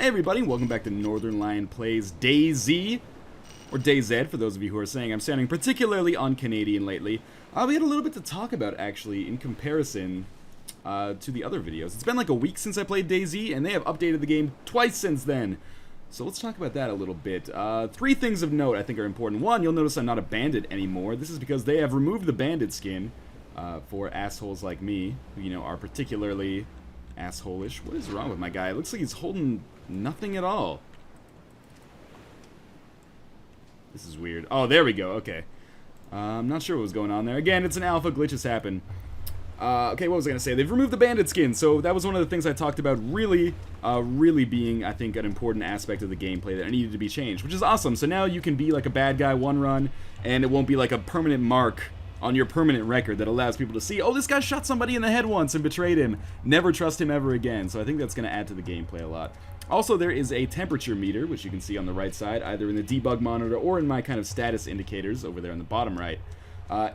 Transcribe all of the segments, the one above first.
Hey everybody, welcome back to Northernlion Plays DayZ, or DayZ for those of you who are saying I'm sounding particularly un-Canadian lately. We had a little bit to talk about actually in comparison to the other videos. It's been like a week since I played DayZ, and they have updated the game twice since then. So let's talk about that a little bit. Three things of note I think are important. One, you'll notice I'm not a bandit anymore. This is because they have removed the bandit skin for assholes like me, who, you know, are particularly asshole-ish. What is wrong with my guy? It looks like he's holding nothing at all. This is weird. Oh, there we go. Okay. I'm not sure what was going on there. Again, it's an alpha. Glitches happen. Okay, what was I going to say? They've removed the bandit skin, so that was one of the things I talked about really being, I think, an important aspect of the gameplay that needed to be changed, which is awesome. So now you can be like a bad guy one run, and it won't be like a permanent mark on your permanent record that allows people to see, oh, this guy shot somebody in the head once and betrayed him. Never trust him ever again. So I think that's going to add to the gameplay a lot. Also, there is a temperature meter, which you can see on the right side, either in the debug monitor or in my kind of status indicators over there on the bottom right,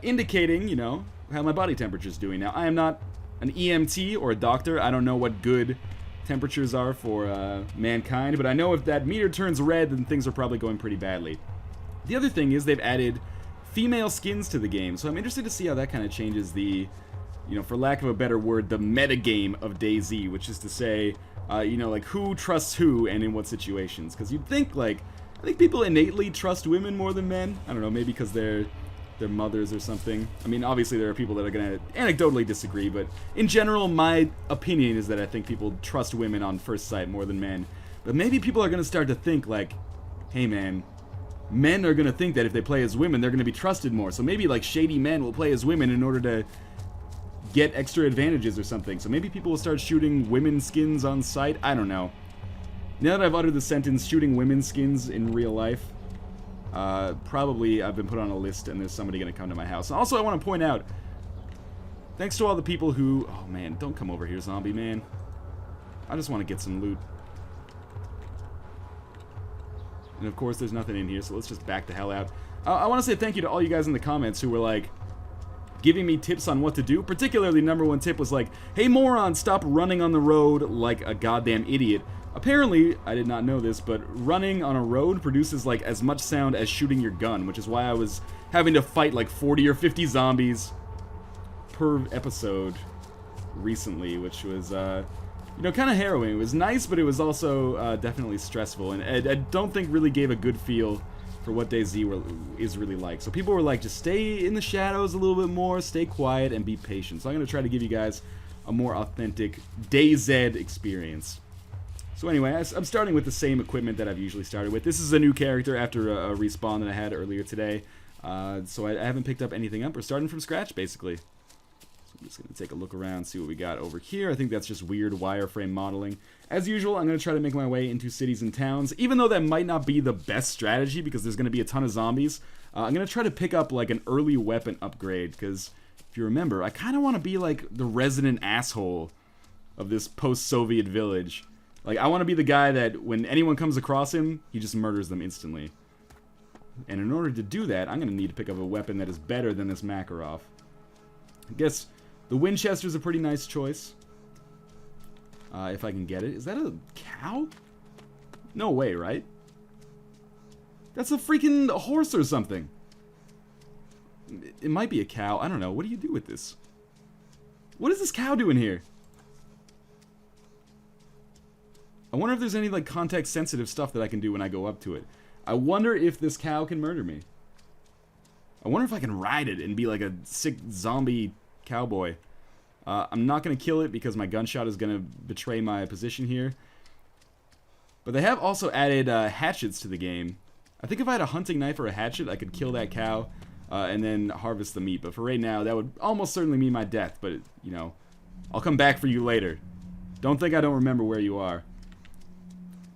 indicating, you know, how my body temperature is doing. Now, I am not an EMT or a doctor. I don't know what good temperatures are for mankind, but I know if that meter turns red, then things are probably going pretty badly. The other thing is they've added female skins to the game, so I'm interested to see how that kind of changes the, you know, for lack of a better word, the metagame of DayZ, which is to say, you know, like who trusts who and in what situations. Because you'd think, like, I think people innately trust women more than men. I don't know, maybe because they're mothers or something. I mean, obviously there are people that are going to anecdotally disagree, but in general, my opinion is that I think people trust women on first sight more than men. But maybe people are going to start to think, like, hey man, men are going to think that if they play as women, they're going to be trusted more. So maybe, like, shady men will play as women in order to get extra advantages or something. So maybe people will start shooting women's skins on sight. I don't know. Now that I've uttered the sentence, shooting women's skins in real life, probably I've been put on a list and there's somebody going to come to my house. And also, I want to point out, thanks to all the people who... Oh, man, don't come over here, zombie man. I just want to get some loot. And of course, there's nothing in here, so let's just back the hell out. I want to say thank you to all you guys in the comments who were, like, giving me tips on what to do. Particularly, number one tip was like, hey, moron, stop running on the road like a goddamn idiot. Apparently, I did not know this, but running on a road produces, like, as much sound as shooting your gun, which is why I was having to fight, like, 40 or 50 zombies per episode recently, which was, you know, kind of harrowing. It was nice, but it was also definitely stressful, and I don't think really gave a good feel for what DayZ is really like. So people were like, just stay in the shadows a little bit more, stay quiet, and be patient. So I'm going to try to give you guys a more authentic DayZ experience. So anyway, I'm starting with the same equipment that I've usually started with. This is a new character after a respawn that I had earlier today. So I haven't picked up anything up. We're starting from scratch, basically. I'm just going to take a look around, see what we got over here. I think that's just weird wireframe modeling. As usual, I'm going to try to make my way into cities and towns, even though that might not be the best strategy because there's going to be a ton of zombies. I'm going to try to pick up, like, an early weapon upgrade, because if you remember, I kind of want to be, like, the resident asshole of this post-Soviet village. Like, I want to be the guy that when anyone comes across him, he just murders them instantly. And in order to do that, I'm going to need to pick up a weapon that is better than this Makarov. I guess the Winchester's a pretty nice choice. If I can get it. Is that a cow? No way, right? That's a freaking horse or something. It might be a cow. I don't know. What do you do with this? What is this cow doing here? I wonder if there's any, like, context-sensitive stuff that I can do when I go up to it. I wonder if this cow can murder me. I wonder if I can ride it and be like a sick zombie cowboy. I'm not going to kill it because my gunshot is going to betray my position here. But they have also added hatchets to the game. I think if I had a hunting knife or a hatchet, I could kill that cow and then harvest the meat. But for right now, that would almost certainly mean my death. But, you know, I'll come back for you later. Don't think I don't remember where you are.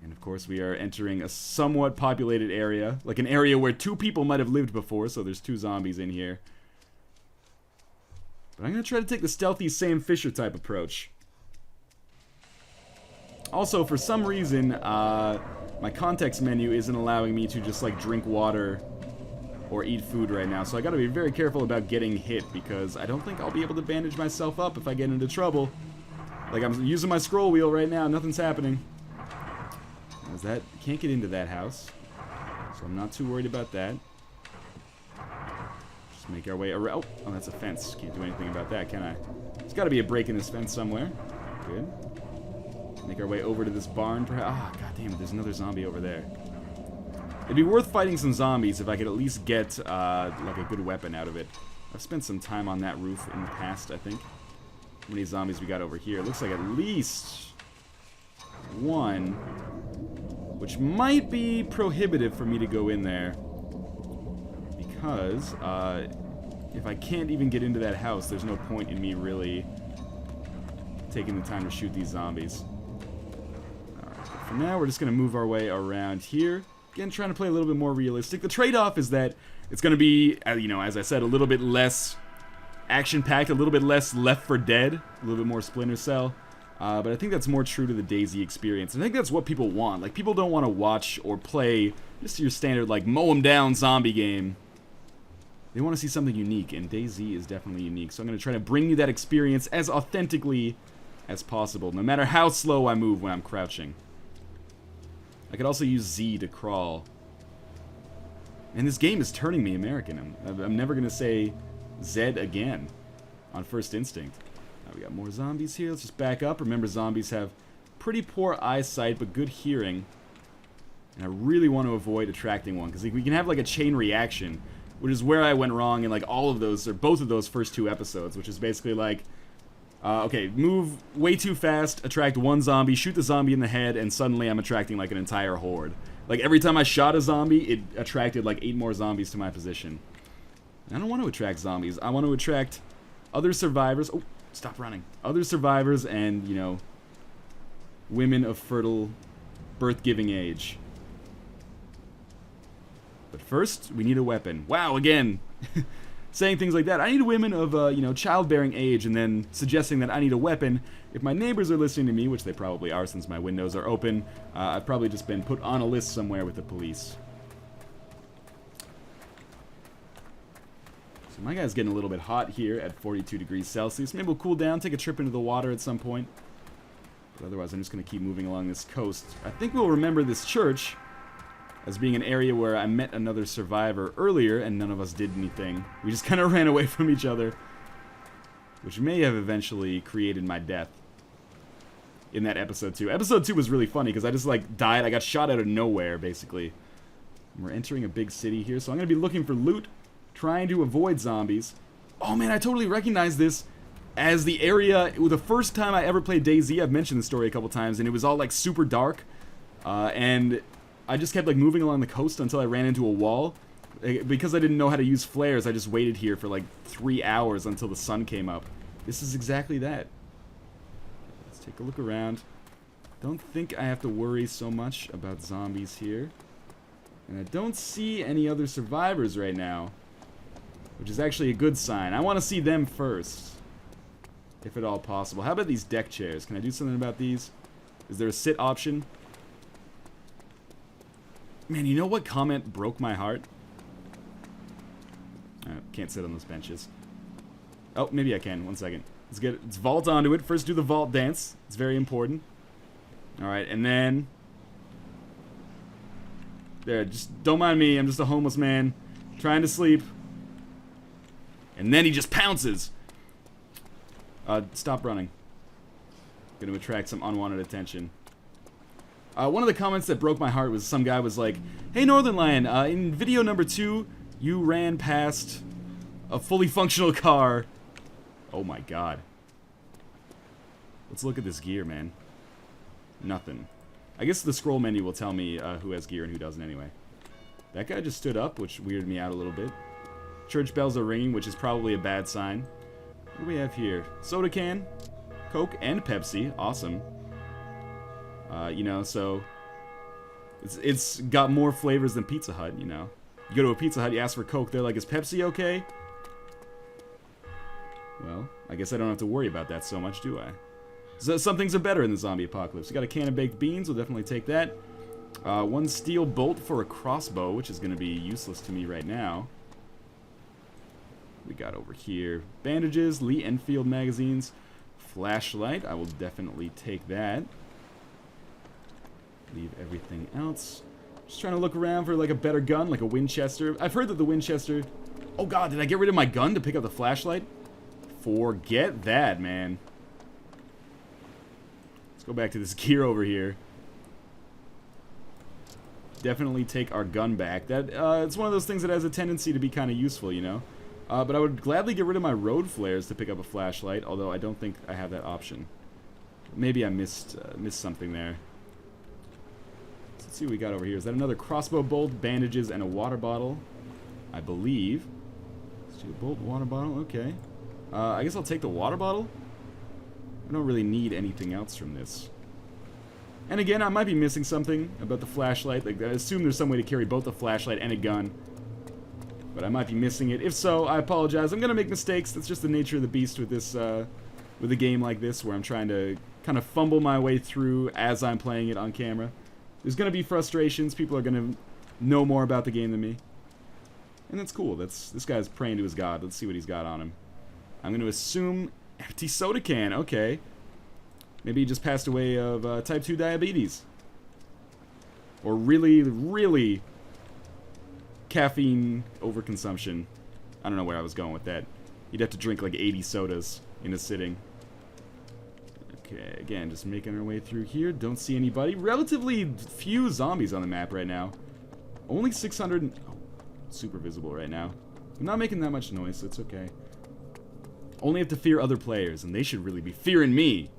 And of course, we are entering a somewhat populated area. Like an area where 2 people might have lived before, so there's 2 zombies in here. But I'm going to try to take the stealthy Sam Fisher type approach. Also, for some reason, my context menu isn't allowing me to just, like, drink water or eat food right now. So I got to be very careful about getting hit because I don't think I'll be able to bandage myself up if I get into trouble. Like, I'm using my scroll wheel right now. Nothing's happening. Is that... Can't get into that house. So I'm not too worried about that. Just make our way around... Oh, that's a fence. Can't do anything about that, can I? There's got to be a break in this fence somewhere. Good. Make our way over to this barn, perhaps. Ah, god damn it, there's another zombie over there. It'd be worth fighting some zombies if I could at least get, like, a good weapon out of it. I've spent some time on that roof in the past, I think. How many zombies we got over here? It looks like at least one, which might be prohibitive for me to go in there. Because, if I can't even get into that house, there's no point in me really taking the time to shoot these zombies. Alright, but for now, we're just going to move our way around here. Again, trying to play a little bit more realistic. The trade-off is that it's going to be, you know, as I said, a little bit less action-packed, a little bit less Left 4 Dead, a little bit more Splinter Cell. But I think that's more true to the DayZ experience. And I think that's what people want. Like, people don't want to watch or play just your standard, like, mow-em-down zombie game. They want to see something unique, and DayZ is definitely unique. So I'm going to try to bring you that experience as authentically as possible, no matter how slow I move when I'm crouching. I could also use Z to crawl. And this game is turning me American. I'm never going to say Z again on first instinct. Now we got more zombies here. Let's just back up. Remember, zombies have pretty poor eyesight, but good hearing. And I really want to avoid attracting one, because we can have like a chain reaction, which is where I went wrong in like all of those, or both of those first 2 episodes, which is basically like, okay, move way too fast, attract one zombie, shoot the zombie in the head, and suddenly I'm attracting like an entire horde. Like every time I shot a zombie, it attracted like 8 more zombies to my position. I don't want to attract zombies. I want to attract other survivors. Oh, stop running. Other survivors and, you know, women of fertile, birth-giving age. But first, we need a weapon. Wow, again. Saying things like that. I need women of, you know, childbearing age, and then suggesting that I need a weapon. If my neighbors are listening to me, which they probably are since my windows are open, I've probably just been put on a list somewhere with the police. So my guy's getting a little bit hot here at 42 degrees Celsius. Maybe we'll cool down, take a trip into the water at some point. But otherwise, I'm just going to keep moving along this coast. I think we'll remember this church as being an area where I met another survivor earlier, and none of us did anything. We just kind of ran away from each other, which may have eventually created my death in that episode 2. Episode 2 was really funny, because I just, like, died. I got shot out of nowhere, basically. And we're entering a big city here, so I'm going to be looking for loot, trying to avoid zombies. Oh, man, I totally recognize this as the area. The first time I ever played DayZ, I've mentioned the story a couple times, and it was all, like, super dark, and I just kept like moving along the coast until I ran into a wall. Because I didn't know how to use flares, I just waited here for like 3 hours until the sun came up. This is exactly that. Let's take a look around. Don't think I have to worry so much about zombies here. And I don't see any other survivors right now, which is actually a good sign. I want to see them first, if at all possible. How about these deck chairs? Can I do something about these? Is there a sit option? Man, you know what comment broke my heart? Can't sit on those benches. Oh, maybe I can. 1 second. Let's vault onto it. First do the vault dance. It's very important. Alright, and then... There, just don't mind me. I'm just a homeless man trying to sleep. And then he just pounces. Stop running. Gonna attract some unwanted attention. One of the comments that broke my heart was some guy was like, "Hey Northernlion, in video number 2, you ran past a fully functional car." Oh my god. Let's look at this gear, man. Nothing. I guess the scroll menu will tell me who has gear and who doesn't anyway. That guy just stood up, which weirded me out a little bit. Church bells are ringing, which is probably a bad sign. What do we have here? Soda can, Coke, and Pepsi. Awesome. You know, so it's got more flavors than Pizza Hut, you know. You go to a Pizza Hut, you ask for Coke, they're like, "Is Pepsi okay?" Well, I guess I don't have to worry about that so much, do I? So some things are better in the zombie apocalypse. You got a can of baked beans, we'll definitely take that. 1 steel bolt for a crossbow, which is going to be useless to me right now. We got over here bandages, Lee Enfield magazines, flashlight. I will definitely take that. Leave everything else. Just trying to look around for like a better gun, like a Winchester. I've heard that the Winchester... Oh god, did I get rid of my gun to pick up the flashlight? Forget that, man. Let's go back to this gear over here. Definitely take our gun back. That it's one of those things that has a tendency to be kind of useful, you know? But I would gladly get rid of my road flares to pick up a flashlight, although I don't think I have that option. Maybe I missed something there. Let's see what we got over here. Is that another crossbow bolt, bandages, and a water bottle? I believe. Let's do a bolt, water bottle. Okay. I guess I'll take the water bottle. I don't really need anything else from this. And again, I might be missing something about the flashlight. Like, I assume there's some way to carry both a flashlight and a gun. But I might be missing it. If so, I apologize. I'm gonna make mistakes. That's just the nature of the beast with this, with a game like this, where I'm trying to kind of fumble my way through as I'm playing it on camera. There's gonna be frustrations. People are gonna know more about the game than me. And that's cool. This guy's praying to his god. Let's see what he's got on him. I'm gonna assume empty soda can. Okay. Maybe he just passed away of type 2 diabetes. Or really, really caffeine overconsumption. I don't know where I was going with that. You'd have to drink like 80 sodas in a sitting. Okay, again, just making our way through here. Don't see anybody. Relatively few zombies on the map right now. Only 600... Oh, super visible right now. I'm not making that much noise, so it's okay. Only have to fear other players, and they should really be fearing me.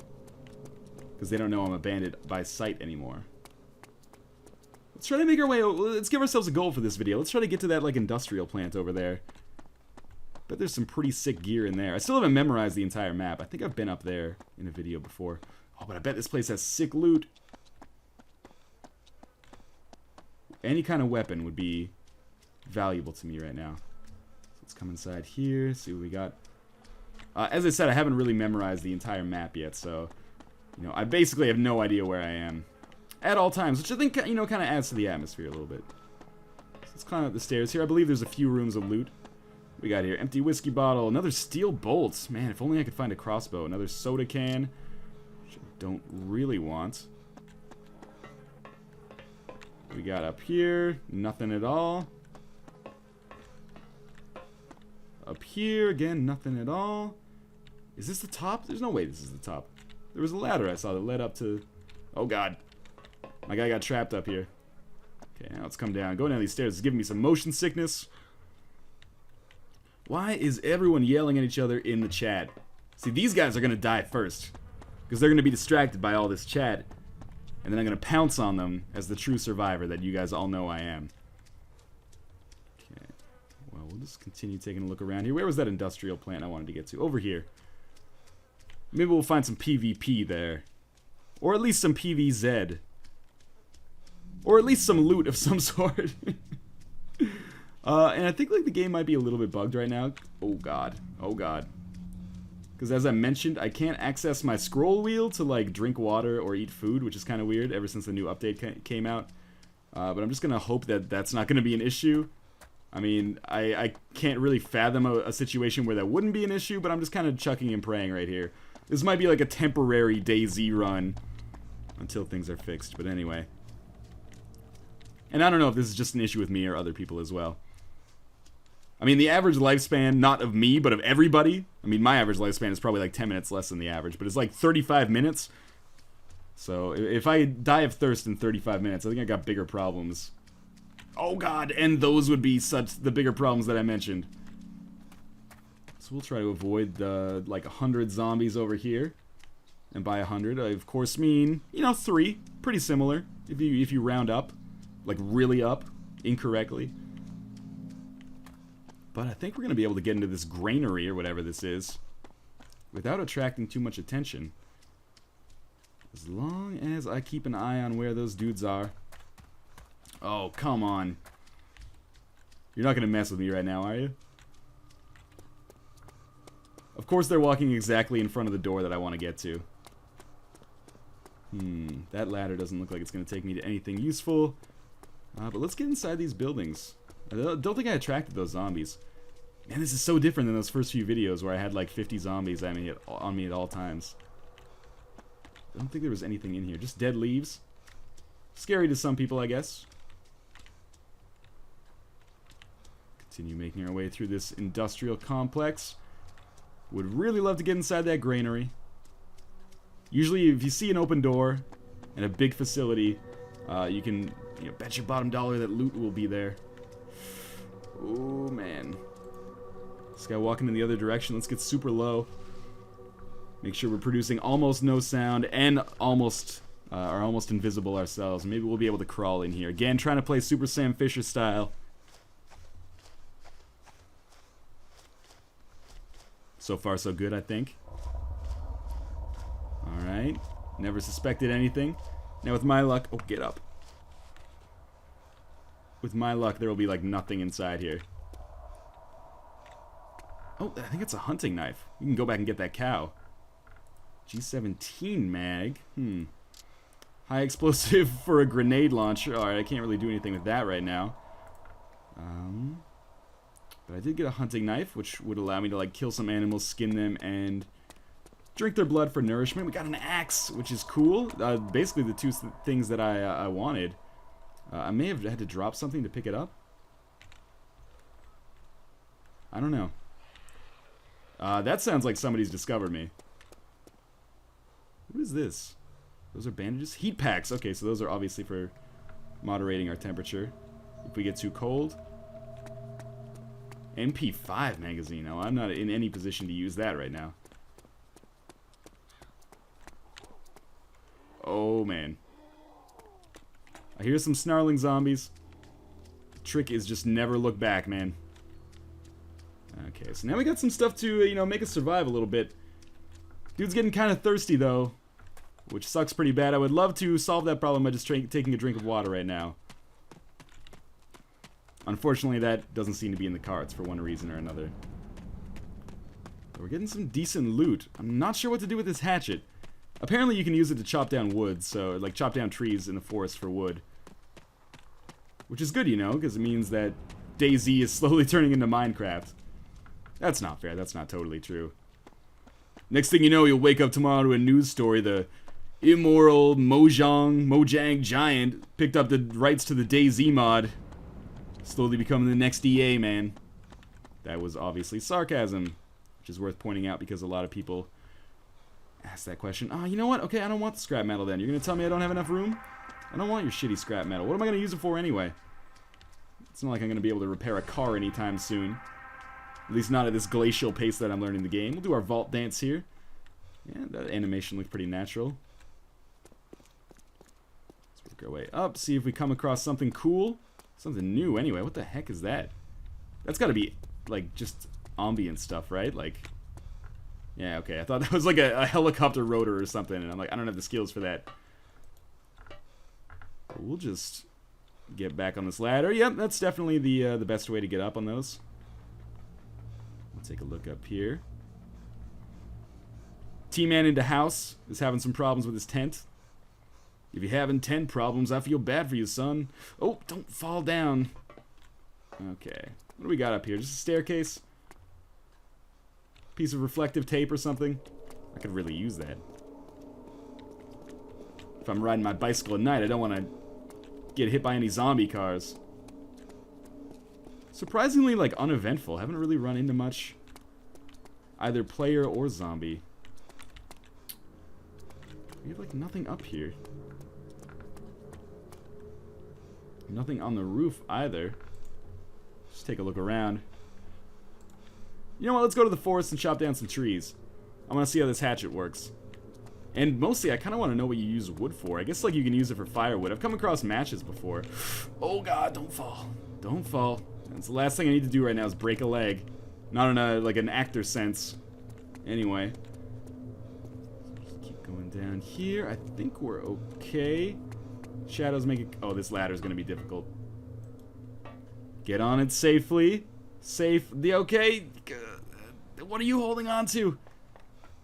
Because they don't know I'm a bandit by sight anymore. Let's try to make our way... Let's give ourselves a goal for this video. Let's try to get to that, like, industrial plant over there. Bet there's some pretty sick gear in there. I still haven't memorized the entire map. I think I've been up there in a video before. Oh, but I bet this place has sick loot. Any kind of weapon would be valuable to me right now. So let's come inside here, see what we got. As I said, I haven't really memorized the entire map yet, so... You know, I basically have no idea where I am at all times, which I think, you know, kind of adds to the atmosphere a little bit. So let's climb up the stairs here. I believe there's a few rooms of loot. What we got here? Empty whiskey bottle, another steel bolt. Man, if only I could find a crossbow. Another soda can, which I don't really want. What we got up here? Nothing at all. Up here, again, nothing at all. Is this the top? There's no way this is the top. There was a ladder I saw that led up to... Oh, God. My guy got trapped up here. Okay, now let's come down. Going down these stairs is giving me some motion sickness. Why is everyone yelling at each other in the chat? See, these guys are going to die first. Because they're going to be distracted by all this chat. And then I'm going to pounce on them as the true survivor that you guys all know I am. Okay. Well, we'll just continue taking a look around here. Where was that industrial plant I wanted to get to? Over here. Maybe we'll find some PvP there. Or at least some PvZ. Or at least some loot of some sort. And I think like the game might be a little bit bugged right now. Oh god. Oh god. Because as I mentioned, I can't access my scroll wheel to like drink water or eat food, which is kind of weird ever since the new update came out. But I'm just going to hope that that's not going to be an issue. I mean, I can't really fathom a situation where that wouldn't be an issue, but I'm just kind of chucking and praying right here. This might be like a temporary DayZ run until things are fixed, but anyway. And I don't know if this is just an issue with me or other people as well. I mean, the average lifespan, not of me, but of everybody. I mean, my average lifespan is probably like 10 minutes less than the average, but it's like 35 minutes. So if I die of thirst in 35 minutes, I think I got bigger problems. Oh god, and those would be the bigger problems that I mentioned. So we'll try to avoid the, like, 100 zombies over here. And by 100, I of course mean, you know, 3. Pretty similar, if you round up. Like, really up, incorrectly. But I think we're going to be able to get into this granary, or whatever this is, without attracting too much attention. As long as I keep an eye on where those dudes are. Oh, come on. You're not going to mess with me right now, are you? Of course they're walking exactly in front of the door that I want to get to. That ladder doesn't look like it's going to take me to anything useful. But let's get inside these buildings. I don't think I attracted those zombies. Man, this is so different than those first few videos where I had like 50 zombies on me at all times. I don't think there was anything in here. Just dead leaves. Scary to some people, I guess. Continue making our way through this industrial complex. Would really love to get inside that granary. Usually, if you see an open door and a big facility, you can bet your bottom dollar that loot will be there. Oh, man. This guy walking in the other direction. Let's get super low. Make sure we're producing almost no sound and almost are almost invisible ourselves. Maybe we'll be able to crawl in here. Again, trying to play Super Sam Fisher style. So far, so good, I think. Alright. Never suspected anything. Now, with my luck... Oh, get up. With my luck, there will be, like, nothing inside here. Oh, I think it's a hunting knife. We can go back and get that cow. G17 mag. High explosive for a grenade launcher. Alright, I can't really do anything with that right now. But I did get a hunting knife, which would allow me to, like, kill some animals, skin them, and drink their blood for nourishment. We got an axe, which is cool. Basically the two things that I wanted. I may have had to drop something to pick it up. I don't know. That sounds like somebody's discovered me. What is this? Those are bandages? Heat packs! Okay, so those are obviously for moderating our temperature. If we get too cold. MP5 magazine. No, I'm not in any position to use that right now. Oh, man. I hear some snarling zombies. The trick is just never look back, man. Okay, so now we got some stuff to, make us survive a little bit. Dude's getting kind of thirsty, though, which sucks pretty bad. I would love to solve that problem by just taking a drink of water right now. Unfortunately, that doesn't seem to be in the cards for one reason or another. But we're getting some decent loot. I'm not sure what to do with this hatchet. Apparently you can use it to chop down wood, so, like, chop down trees in the forest for wood. Which is good, because it means that DayZ is slowly turning into Minecraft. That's not fair, that's not totally true. Next thing you know, you'll wake up tomorrow to a news story, the immoral Mojang giant picked up the rights to the DayZ mod. Slowly becoming the next EA, man. That was obviously sarcasm, which is worth pointing out because a lot of people ask that question. You know what? Okay, I don't want the scrap metal then. You're going to tell me I don't have enough room? I don't want your shitty scrap metal. What am I going to use it for anyway? It's not like I'm going to be able to repair a car anytime soon. At least not at this glacial pace that I'm learning the game. We'll do our vault dance here. Yeah, that animation looked pretty natural. Let's work our way up, see if we come across something cool. Something new anyway. What the heck is that? That's got to be, like, just ambient stuff, right? Like, yeah, okay. I thought that was like a helicopter rotor or something, and I'm like, I don't have the skills for that. We'll just get back on this ladder. Yep, that's definitely the best way to get up on those. We'll take a look up here. T-Man into house is having some problems with his tent. If you're having tent problems, I feel bad for you, son. Oh, don't fall down. Okay. What do we got up here? Just a staircase? Piece of reflective tape or something? I could really use that. If I'm riding my bicycle at night, I don't want to get hit by any zombie cars. Surprisingly, like, uneventful. Haven't really run into much. Either player or zombie. We have, like, nothing up here. Nothing on the roof either. Just take a look around. You know what? Let's go to the forest and chop down some trees. I want to see how this hatchet works. And mostly, I kind of want to know what you use wood for. I guess, like, you can use it for firewood. I've come across matches before. Oh, God, don't fall. Don't fall. That's the last thing I need to do right now is break a leg. Not in a, like, an actor sense. Anyway. Just keep going down here. I think we're okay. Shadows make it... Oh, this ladder's gonna be difficult. Get on it safely. Safe. Okay. What are you holding on to?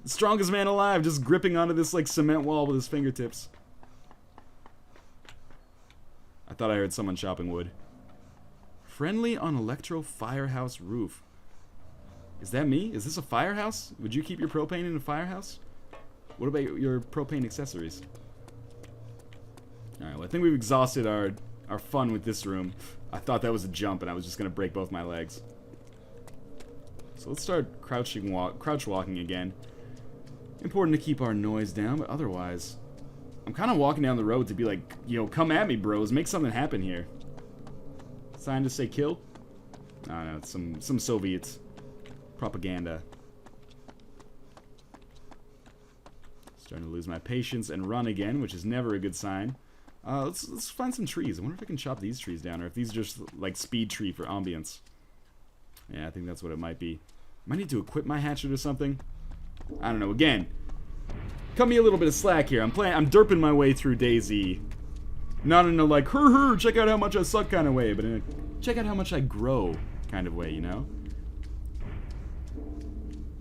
The strongest man alive, just gripping onto this, like, cement wall with his fingertips. I thought I heard someone chopping wood. Friendly on electro firehouse roof. Is that me? Is this a firehouse? Would you keep your propane in a firehouse? What about your propane accessories? Alright, well, I think we've exhausted our fun with this room. I thought that was a jump, and I was just gonna break both my legs. So let's start crouch walking again. Important to keep our noise down, but otherwise, I'm kind of walking down the road to be like, yo, come at me, bros. Make something happen here. Sign to say kill? I don't know, it's some Soviet propaganda. Starting to lose my patience and run again, which is never a good sign. Let's find some trees. I wonder if I can chop these trees down, or if these are just like speed tree for ambience. Yeah, I think that's what it might be. Might need to equip my hatchet or something. I don't know. Again, cut me a little bit of slack here. I'm derping my way through DayZ. Not in a like, her, check out how much I suck kind of way, but in a check out how much I grow kind of way, you know?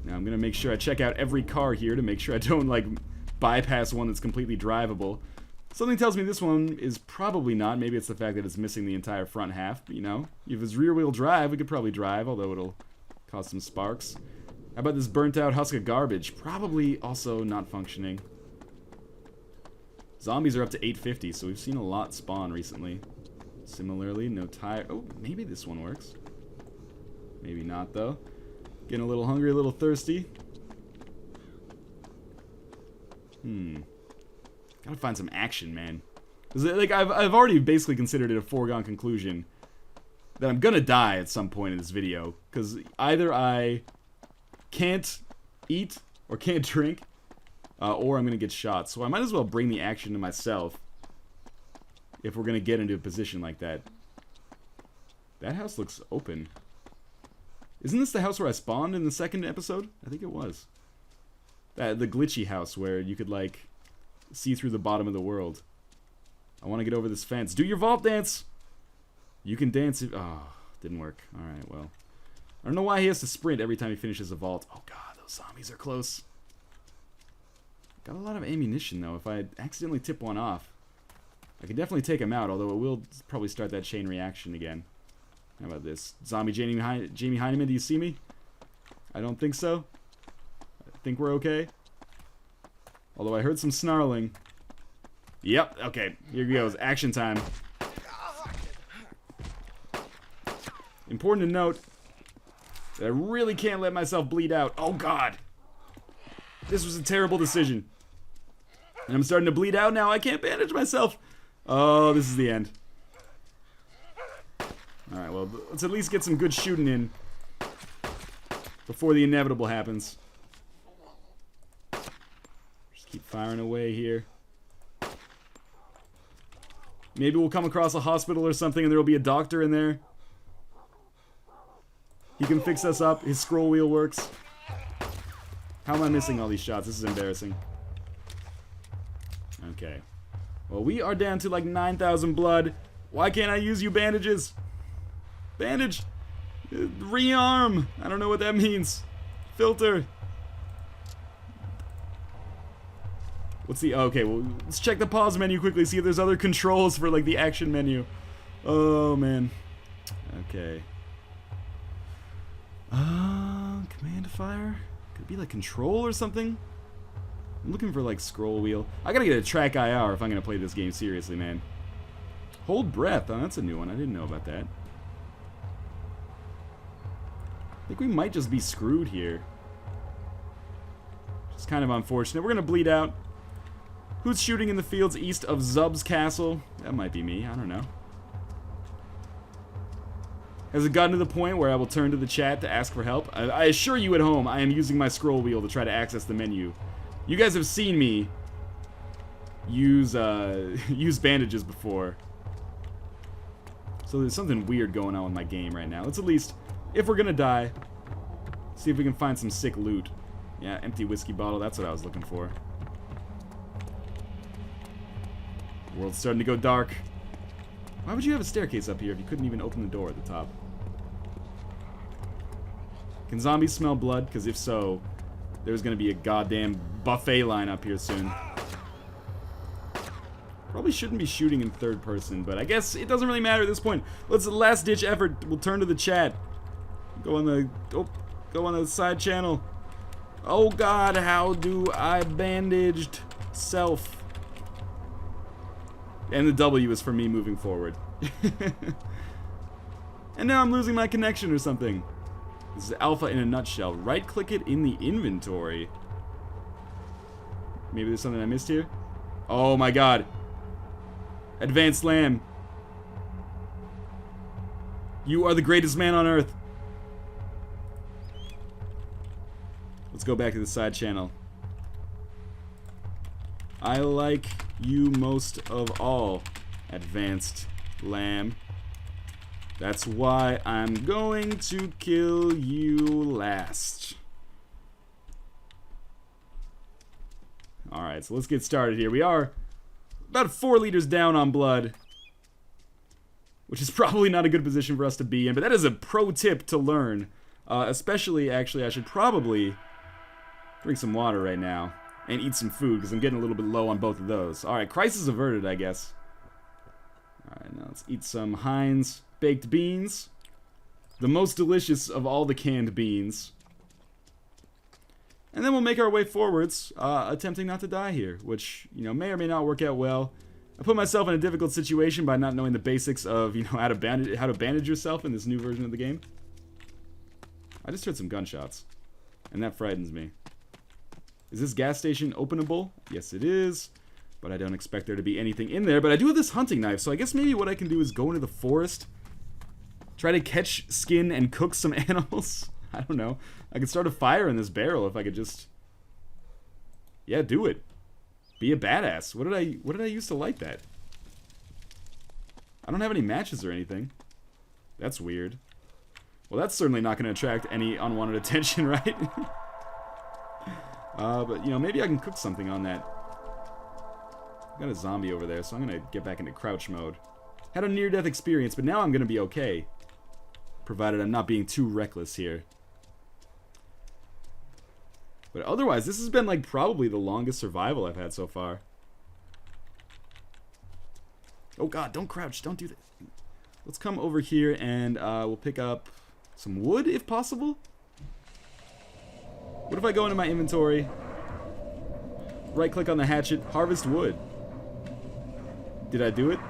Now I'm gonna make sure I check out every car here to make sure I don't like bypass one that's completely drivable. Something tells me this one is probably not. Maybe it's the fact that it's missing the entire front half, but you know, if it's rear-wheel drive, we could probably drive, although it'll cause some sparks. How about this burnt-out husk of garbage? Probably also not functioning. Zombies are up to 850, so we've seen a lot spawn recently. Similarly, no tire. Oh, maybe this one works. Maybe not, though. Getting a little hungry, a little thirsty. Gotta find some action, man. 'Cause, like, I've already basically considered it a foregone conclusion that I'm gonna die at some point in this video. Because either I can't eat or can't drink, or I'm gonna get shot. So I might as well bring the action to myself if we're gonna get into a position like that. That house looks open. Isn't this the house where I spawned in the second episode? I think it was. The glitchy house where you could, like, see through the bottom of the world. I want to get over this fence. Do your vault dance! You can dance if... Oh, didn't work. Alright, well. I don't know why he has to sprint every time he finishes a vault. Oh god, those zombies are close. Got a lot of ammunition, though. If I accidentally tip one off, I can definitely take him out, although it will probably start that chain reaction again. How about this? Zombie Jamie Heineman, do you see me? I don't think so. I think we're okay. Although I heard some snarling. Yep, okay. Here goes. Action time. Important to note that I really can't let myself bleed out. Oh god. This was a terrible decision. And I'm starting to bleed out now. I can't bandage myself. Oh, this is the end. Alright, well, let's at least get some good shooting in before the inevitable happens. Just keep firing away here. Maybe we'll come across a hospital or something and there will be a doctor in there. He can fix us up. His scroll wheel works. How am I missing all these shots? This is embarrassing. Okay. Well, we are down to like 9,000 blood. Why can't I use you bandages? Bandage! Rearm! I don't know what that means. Filter. What's the... Okay, well, let's check the pause menu quickly, see if there's other controls for, like, the action menu. Oh, man. Okay. Command fire? Could it be, like, control or something? I'm looking for, like, scroll wheel. I gotta get a track IR if I'm gonna play this game seriously, man. Hold breath. Oh, that's a new one. I didn't know about that. I think we might just be screwed here. It's kind of unfortunate. We're gonna bleed out. Who's shooting in the fields east of Zub's castle? That might be me. I don't know. Has it gotten to the point where I will turn to the chat to ask for help? I assure you at home, I am using my scroll wheel to try to access the menu. You guys have seen me use use bandages before. So there's something weird going on with my game right now. Let's at least, if we're gonna die, see if we can find some sick loot. Yeah, empty whiskey bottle, that's what I was looking for. The world's starting to go dark. Why would you have a staircase up here if you couldn't even open the door at the top? Can zombies smell blood? Because if so, there's gonna be a goddamn buffet line up here soon. Probably shouldn't be shooting in third person, but I guess it doesn't really matter at this point. Let's last ditch effort. We'll turn to the chat. Go on the side channel. Oh god, how do I bandaged self? And the W is for me moving forward. And now I'm losing my connection or something. This is alpha in a nutshell. Right-click it in the inventory. Maybe there's something I missed here? Oh my god. Advanced Lamb. You are the greatest man on earth. Let's go back to the side channel. I like you most of all, Advanced Lamb. That's why I'm going to kill you last. Alright, so let's get started here. We are about 4 liters down on blood, which is probably not a good position for us to be in, but that is a pro tip to learn. Especially, actually, I should probably drink some water right now and eat some food, because I'm getting a little bit low on both of those. Alright, crisis averted, I guess. Alright, now let's eat some Heinz baked beans. The most delicious of all the canned beans. And then we'll make our way forwards, attempting not to die here, which, you know, may or may not work out well. I put myself in a difficult situation by not knowing the basics of, you know, how to bandage yourself in this new version of the game. I just heard some gunshots, and that frightens me. Is this gas station openable? Yes, it is. But I don't expect there to be anything in there. But I do have this hunting knife, so I guess maybe what I can do is go into the forest, try to catch, skin, and cook some animals. I don't know. I could start a fire in this barrel if I could just... Yeah, do it. Be a badass. What did I use to light that? I don't have any matches or anything. That's weird. Well, that's certainly not going to attract any unwanted attention, right? But, you know, maybe I can cook something on that. I've got a zombie over there, so I'm going to get back into crouch mode. Had a near-death experience, but now I'm going to be okay. Provided I'm not being too reckless here. But otherwise, this has been, like, probably the longest survival I've had so far. Oh god, don't crouch, don't do that. Let's come over here and we'll pick up some wood, if possible. What if I go into my inventory, right-click on the hatchet, harvest wood? Did I do it?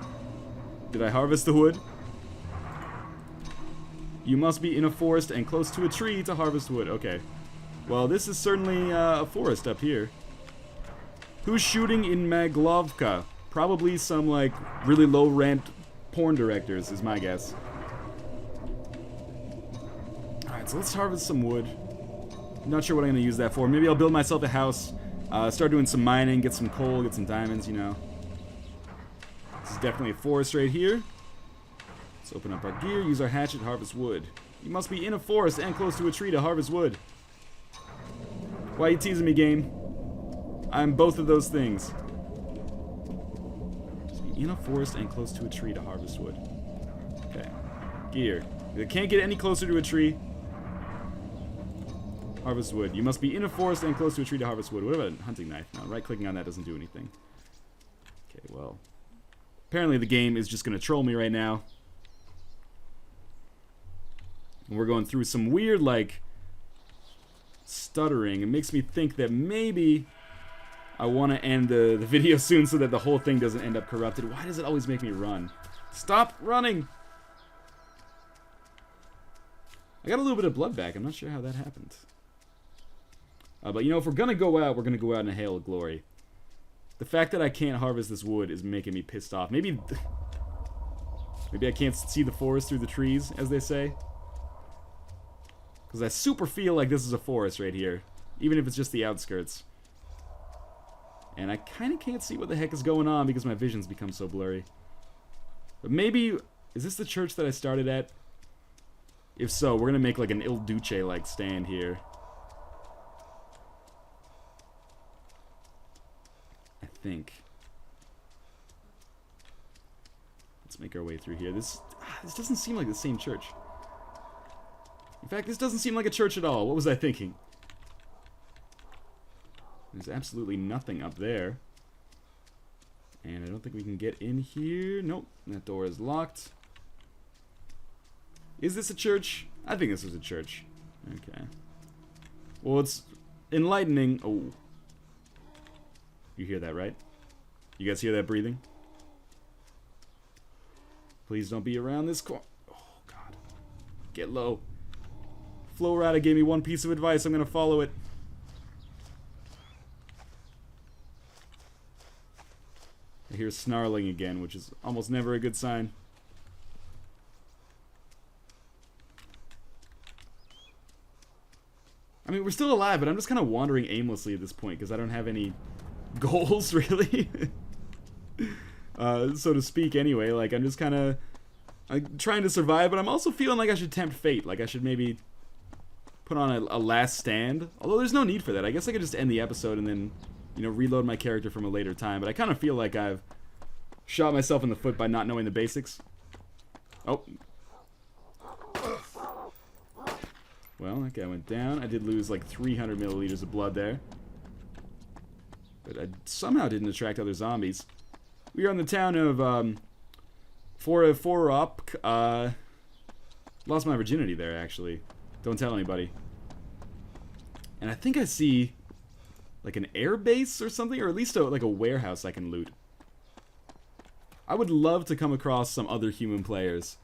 Did I harvest the wood? You must be in a forest and close to a tree to harvest wood. Okay. Well, this is certainly a forest up here. Who's shooting in Maglovka? Probably some, like, really low-ranked porn directors, is my guess. Alright, so let's harvest some wood. Not sure what I'm going to use that for. Maybe I'll build myself a house, start doing some mining, get some coal, get some diamonds, you know. This is definitely a forest right here. Let's open up our gear, use our hatchet, harvest wood. You must be in a forest and close to a tree to harvest wood. Why are you teasing me, game? I'm both of those things. Just be in a forest and close to a tree to harvest wood. Okay. Gear. You can't get any closer to a tree. Harvest wood. You must be in a forest and close to a tree to harvest wood. What about a hunting knife? No, right-clicking on that doesn't do anything. Okay, well. Apparently the game is just going to troll me right now. And we're going through some weird, like, stuttering. It makes me think that maybe I want to end the video soon so that the whole thing doesn't end up corrupted. Why does it always make me run? Stop running! I got a little bit of blood back. I'm not sure how that happened. But, you know, if we're going to go out, we're going to go out in a hail of glory. The fact that I can't harvest this wood is making me pissed off. Maybe I can't see the forest through the trees, as they say. Because I super feel like this is a forest right here. Even if it's just the outskirts. And I kind of can't see what the heck is going on because my vision's become so blurry. But maybe... Is this the church that I started at? If so, we're going to make like an Il Duce-like stand here. I think. Let's make our way through here. This doesn't seem like the same church. In fact, this doesn't seem like a church at all. What was I thinking? There's absolutely nothing up there. And I don't think we can get in here. Nope, that door is locked. Is this a church? I think this is a church. Okay. Well, it's enlightening. Oh. You hear that, right? You guys hear that breathing? Please don't be around this corner. Oh, God. Get low. Flo Rida gave me one piece of advice. I'm going to follow it. I hear snarling again, which is almost never a good sign. I mean, we're still alive, but I'm just kind of wandering aimlessly at this point because I don't have any goals, really. So to speak, anyway. Like, I'm just kind of trying to survive, but I'm also feeling like I should tempt fate. Like, I should maybe put on a last stand. Although there's no need for that. I guess I could just end the episode and then, you know, reload my character from a later time. But I kind of feel like I've shot myself in the foot by not knowing the basics. Oh. Well, that guy went down. I did lose like 300 milliliters of blood there. But I somehow didn't attract other zombies. We are in the town of, Forop. Lost my virginity there, actually. Don't tell anybody. And I think I see like an air base or something, or at least like a warehouse I can loot. I would love to come across some other human players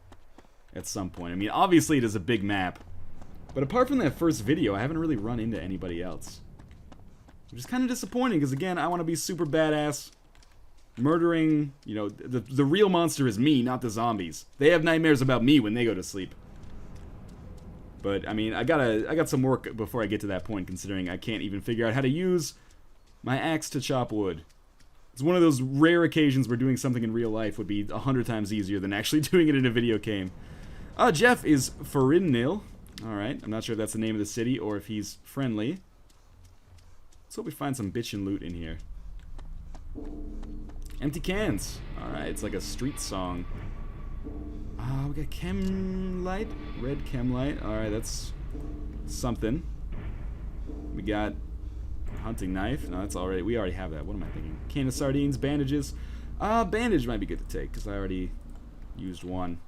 at some point. I mean, obviously it is a big map, but apart from that first video, I haven't really run into anybody else. Which is kind of disappointing, because again, I want to be super badass, murdering, you know, the real monster is me, not the zombies. They have nightmares about me when they go to sleep. But, I mean, I got some work before I get to that point, considering I can't even figure out how to use my axe to chop wood. It's one of those rare occasions where doing something in real life would be 100 times easier than actually doing it in a video game. Jeff is Farinnil. Alright, I'm not sure if that's the name of the city or if he's friendly. Let's hope we find some bitchin' loot in here. Empty cans. Alright, it's like a street song. We got chem light, red chem light. Alright, that's something. We got hunting knife. No, that's already, we already have that. What am I thinking? Can of sardines, bandages. Bandage might be good to take, because I already used one.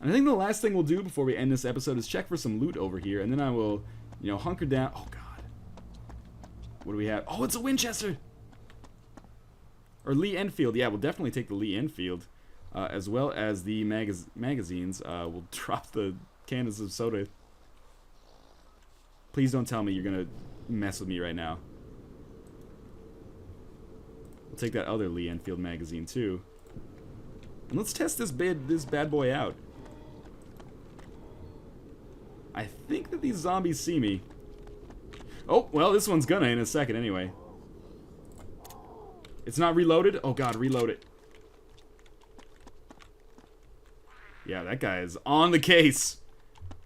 And I think the last thing we'll do before we end this episode is check for some loot over here, and then I will, you know, hunker down. Oh, God. What do we have? Oh, it's a Winchester! Or Lee Enfield. Yeah, we'll definitely take the Lee Enfield. As well as the magazines. We'll drop the cans of soda. Please don't tell me you're gonna mess with me right now. We'll take that other Lee Enfield magazine too. And let's test this bad boy out. I think that these zombies see me. Oh, well, this one's gonna in a second anyway. It's not reloaded? Oh god, reload it. Yeah, that guy is on the case.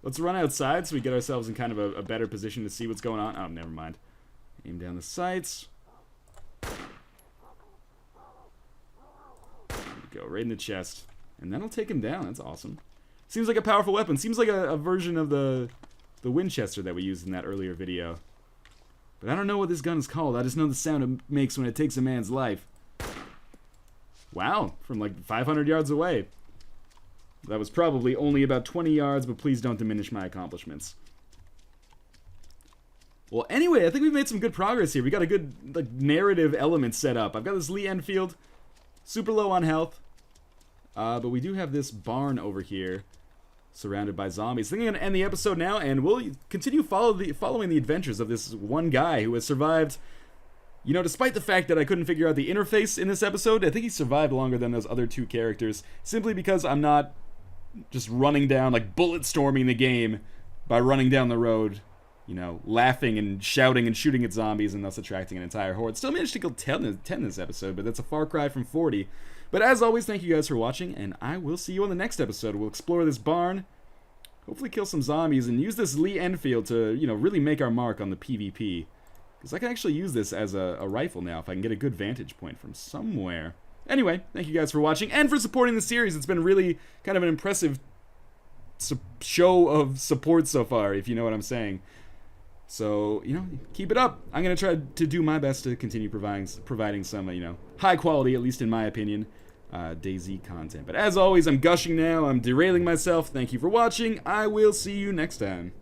Let's run outside so we get ourselves in kind of a better position to see what's going on. Oh, never mind. Aim down the sights. There we go, right in the chest. And that'll take him down. That's awesome. Seems like a powerful weapon. Seems like a version of the Winchester that we used in that earlier video. But I don't know what this gun is called. I just know the sound it makes when it takes a man's life. Wow, from like 500 yards away. That was probably only about 20 yards, but please don't diminish my accomplishments. Well, anyway, I think we've made some good progress here. We got a good like narrative element set up. I've got this Lee Enfield, super low on health. But we do have this barn over here, surrounded by zombies. I think I'm going to end the episode now, and we'll continue following the adventures of this one guy who has survived. You know, despite the fact that I couldn't figure out the interface in this episode, I think he survived longer than those other two characters, simply because I'm not just running down, like bullet storming the game by running down the road, you know, laughing and shouting and shooting at zombies and thus attracting an entire horde. Still managed to kill 10 this episode, but that's a far cry from 40. But as always, thank you guys for watching, and I will see you on the next episode. We'll explore this barn, hopefully kill some zombies, and use this Lee Enfield to, you know, really make our mark on the PvP. Because I can actually use this as a rifle now if I can get a good vantage point from somewhere. Anyway, thank you guys for watching and for supporting the series. It's been really kind of an impressive show of support so far, if you know what I'm saying. So, you know, keep it up. I'm going to try to do my best to continue providing some, you know, high quality, at least in my opinion, DayZ content. But as always, I'm gushing now. I'm derailing myself. Thank you for watching. I will see you next time.